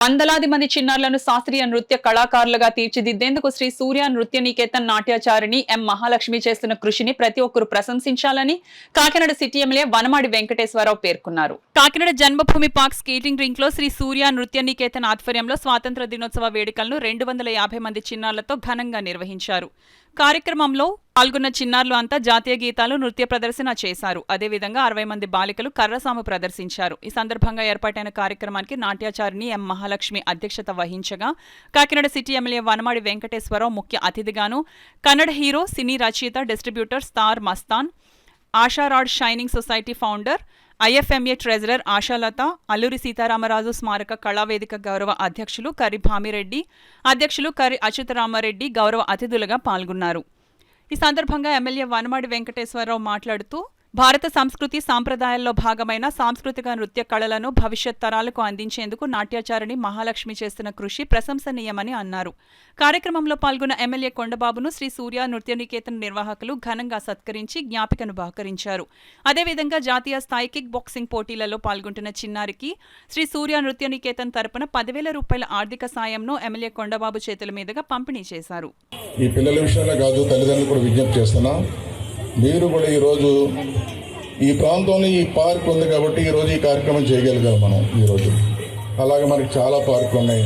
వందలాది మంది చిన్నారులను శాస్త్రీయ నృత్య కళాకారులుగా తీర్చిదిద్దేందుకు శ్రీ సూర్య నృత్య నికేతన్ నాట్యాచారిణి ఎం మహాలక్ష్మి చేస్తున్న కృషిని ప్రతి ఒక్కరూ ప్రశంసించాలని కాకినాడ సిటీ ఎమ్మెల్యే వనమాడి వెంకటేశ్వరరావు పేర్కొన్నారు. కాకినాడ జన్మభూమి పార్క్ స్కేటింగ్ రింక్ లో శ్రీ సూర్య నృత్య నికేతన్ ఆధ్వర్యంలో స్వాతంత్ర దినోత్సవ వేడుకలను 250 మంది చిన్నారులతో ఘనంగా నిర్వహించారు. కార్యక్రమంలో పాల్గొన్న చిన్నారులు అంతా జాతీయ గీతాలు నృత్య ప్రదర్శన చేశారు. అదేవిధంగా 60 మంది బాలికలు కర్రసాము ప్రదర్శించారు. ఈ సందర్భంగా ఏర్పాటైన కార్యక్రమానికి నాట్యాచారిణి ఎం మహాలక్ష్మి అధ్యక్షత వహించగా కాకినాడ సిటీ ఎమ్మెల్యే వనమాడి వెంకటేశ్వరరావు ముఖ్య అతిథిగాను కన్నడ హీరో, సినీ రచయిత, distributor star Mastan, Asharad shining society founder, IFMA treasurer Ashalata, Alluri Sitaramaraju స్మారక కళావేదిక గౌరవ అధ్యక్షులు కరి భామిరెడ్డి, అధ్యక్షులు కరి అచ్యుతరామారెడ్డి గౌరవ అతిథులుగా పాల్గొన్నారు. ఈ సందర్భంగా ఎమ్మెల్యే వనమాడి వెంకటేశ్వరరావు మాట్లాడుతూ భారత సంస్కృతి సాంప్రదాయాల్లో భాగమైన సాంస్కృతిక నృత్య కళలను భవిష్యత్ తరాలకు అందించేందుకు నాట్యాచారిణి మహాలక్ష్మి చేస్తున్న కృషి ప్రశంసనీయమని అన్నారు. కార్యక్రమంలో పాల్గొన్న ఎమ్మెల్యే కొండబాబును శ్రీ సూర్య నృత్య నికేతన్ నిర్వాహకులు ఘనంగా సత్కరించి జ్ఞాపికను బహుకరించారు. అదేవిధంగా జాతీయ స్థాయి కిక్ బాక్సింగ్ పోటీలలో పాల్గొంటున్న చిన్నారికి శ్రీ సూర్య నృత్య నికేతన్ తరపున 10,000 రూపాయల ఆర్థిక సాయంను ఎమ్మెల్యే కొండబాబు చేతుల మీదుగా పంపిణీ చేశారు. ఈ పిల్లల విషయంలో కాదు, తల్లిదండ్రులు కూడా విజ్ఞప్తి చేస్తున్నా, మీరు కూడా ఈరోజు ఈ ప్రాంతంలో ఈ పార్క్ ఉంది కాబట్టి ఈరోజు ఈ కార్యక్రమం చేయగలిగాం మనం ఈరోజు. అలాగే మనకి చాలా పార్కులు ఉన్నాయి.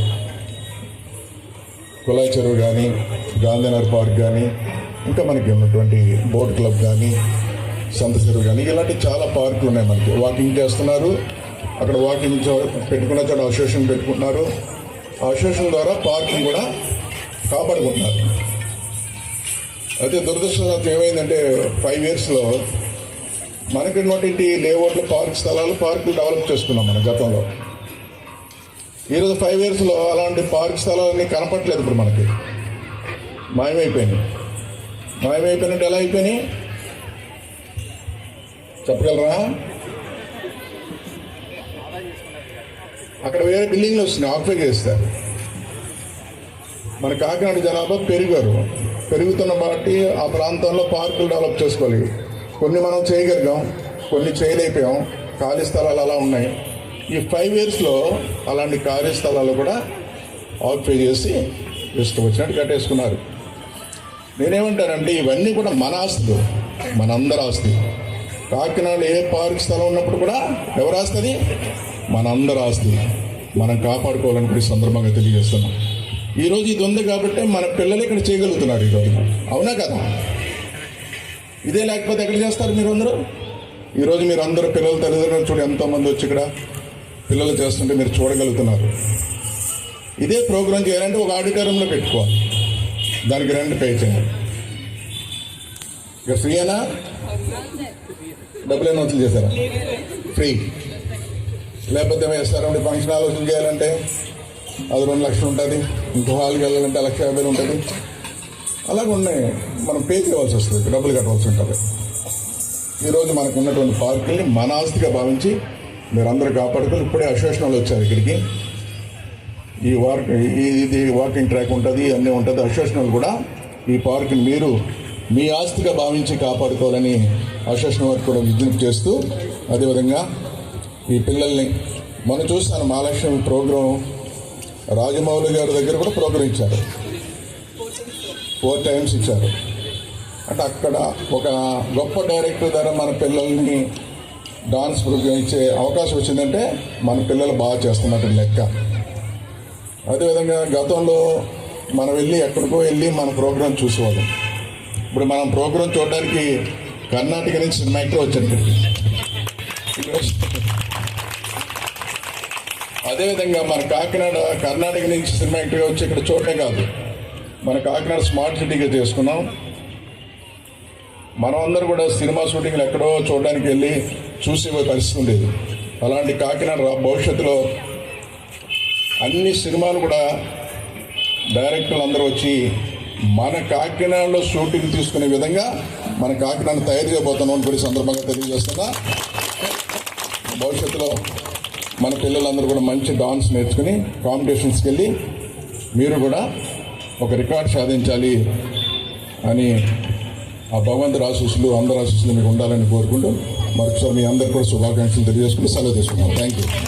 కులాయి చెరువు కానీ, గాంధీనగర్ పార్క్ కానీ, ఇంకా మనకి ఉన్నటువంటి బోట్ క్లబ్ కానీ, సంత చెరువు కానీ, ఇలాంటి చాలా పార్కులు ఉన్నాయి. మనకి వాకింగ్ చేస్తున్నారు. అక్కడ వాకింగ్ పెట్టుకున్న చోట అసోసియేషన్ పెట్టుకుంటున్నారు. అసోసియేషన్ ద్వారా పార్క్ని కూడా కాపాడుకుంటున్నారు. అయితే దురదృష్టవశాత్తు ఏమైందంటే 5 yearsలో మనకున్నటువంటి లేఅవుట్లు, పార్క్ స్థలాలు, పార్కులు డెవలప్ చేసుకున్నాం మన గతంలో. ఈరోజు 5 yearsలో అలాంటి పార్క్ స్థలాలన్నీ కనపట్లేదు. ఇప్పుడు మనకి మాయమైపోయినాయి. మాయమైపోయినట్టు ఎలా అయిపోయినాయి చెప్పగలరా? అక్కడ వేరే బిల్డింగ్లు వస్తున్నాయి, ఆక్యుపై చేస్తారు. మన కాకినాడ జనాభా పెరుగుతున్న బట్టి ఆ ప్రాంతంలో పార్కులు డెవలప్ చేసుకోవాలి. కొన్ని మనం చేయగలిగాం, కొన్ని చేయలేకపోయాం. ఖాళీ స్థలాలు అలా ఉన్నాయి. ఈ 5 yearsలో అలాంటి ఖాళీ స్థలాలు కూడా ఆక్యుపై చేసి ఇష్టం వచ్చినట్టు కట్టేసుకున్నారు. నేనేమంటానంటే ఇవన్నీ కూడా మన ఆస్తులు, మనందరి ఆస్తి. కాకినాడలో ఏ పార్క్ స్థలం ఉన్నప్పుడు కూడా ఎవరు ఆస్తుంది? మనందరి ఆస్తి. మనం కాపాడుకోవాలని కూడా ఈ సందర్భంగా తెలియజేస్తున్నాం. ఈరోజు ఇది ఉంది కాబట్టి మన పిల్లలు ఇక్కడ చేయగలుగుతున్నారు ఈరోజు. అవునా కదా? ఇదే లేకపోతే ఎక్కడ చేస్తారు మీరు అందరూ? ఈరోజు మీరు అందరూ పిల్లల తల్లిదండ్రులు చూడ ఎంతోమంది వచ్చి ఇక్కడ పిల్లలు చేస్తుంటే మీరు చూడగలుగుతున్నారు. ఇదే ప్రోగ్రాం చేయాలంటే ఒక ఆడిటోరియంలో పెట్టుకోవాలి, దానికి రెంట్ పే చేయాలి. ఇక ఫ్రీయేనా? డబ్బులు ఏమైనా వసూలు చేశారా? ఫ్రీ. లేకపోతే వేస్తారంటే ఫంక్షన్ ఆలోచన చేయాలంటే అది 2 లక్షలు ఉంటుంది. ఇంకో హాల్కి వెళ్ళాలంటే 1,50,000 ఉంటుంది. అలాగే ఉన్నాయి, మనం పే చేయవలసి వస్తుంది, డబ్బులు కట్టవలసి ఉంటుంది. ఈరోజు మనకు ఉన్నటువంటి పార్కుల్ని మన ఆస్తిగా భావించి మీరందరూ కాపాడుకొని ఇప్పుడే అసోసియేషన్ వాళ్ళు వచ్చారు ఇక్కడికి. ఇది వాకింగ్ ట్రాక్ ఉంటుంది, అన్నీ ఉంటుంది. అసోసియేషన్ వాళ్ళు కూడా ఈ పార్కుని మీరు మీ ఆస్తిగా భావించి కాపాడుకోవాలని అసోసియేషన్ వారికి కూడా విజ్ఞప్తి చేస్తూ, అదేవిధంగా ఈ పిల్లల్ని మనం చూస్తాను మహాలక్ష్మి ప్రోగ్రాం రాజమౌళి గారి దగ్గర కూడా ప్రోగ్రాం ఇచ్చారు, 4 times ఇచ్చారు. అంటే అక్కడ ఒక గొప్ప డైరెక్టర్ ద్వారా మన పిల్లల్ని డాన్స్ ప్రోగ్రాం ఇచ్చే అవకాశం వచ్చిందంటే మన పిల్లలు బాగా చేస్తున్నట్టు లెక్క. అదేవిధంగా గతంలో మనం ఎక్కడికో వెళ్ళి మన ప్రోగ్రాం చూసేవాళ్ళం. ఇప్పుడు మనం ప్రోగ్రాం చూడడానికి కర్ణాటక నుంచి సినిమా యాక్టర్ వచ్చారు. అదేవిధంగా మన కాకినాడ కర్ణాటక నుంచి సినిమా యాక్టర్గా వచ్చి ఇక్కడ చూడటం కాదు, మన కాకినాడ స్మార్ట్ సిటీగా చేసుకున్నాం. మనం అందరూ కూడా సినిమా షూటింగ్లు ఎక్కడో చూడడానికి వెళ్ళి చూసేపోయే పరిస్థితి ఉండేది. అలాంటి కాకినాడ భవిష్యత్తులో అన్ని సినిమాలు కూడా డైరెక్టర్లు అందరూ వచ్చి మన కాకినాడలో షూటింగ్ తీసుకునే విధంగా మన కాకినాడ తయారు చేయబోతున్నాం అని కూడా సందర్భంగా తెలియజేస్తున్నా. భవిష్యత్తులో మన పిల్లలందరూ కూడా మంచి డాన్స్ నేర్చుకుని కాంపిటీషన్స్కి వెళ్ళి మీరు కూడా ఒక రికార్డ్ సాధించాలి అని ఆ భగవంతుడి ఆశీస్సులు, అందరి ఆశీస్సులు మీకు ఉండాలని కోరుకుంటూ మరొకసారి మీ అందరికీ కూడా శుభాకాంక్షలు తెలియజేసుకుని సెలవు తీసుకున్నాను. Thank you.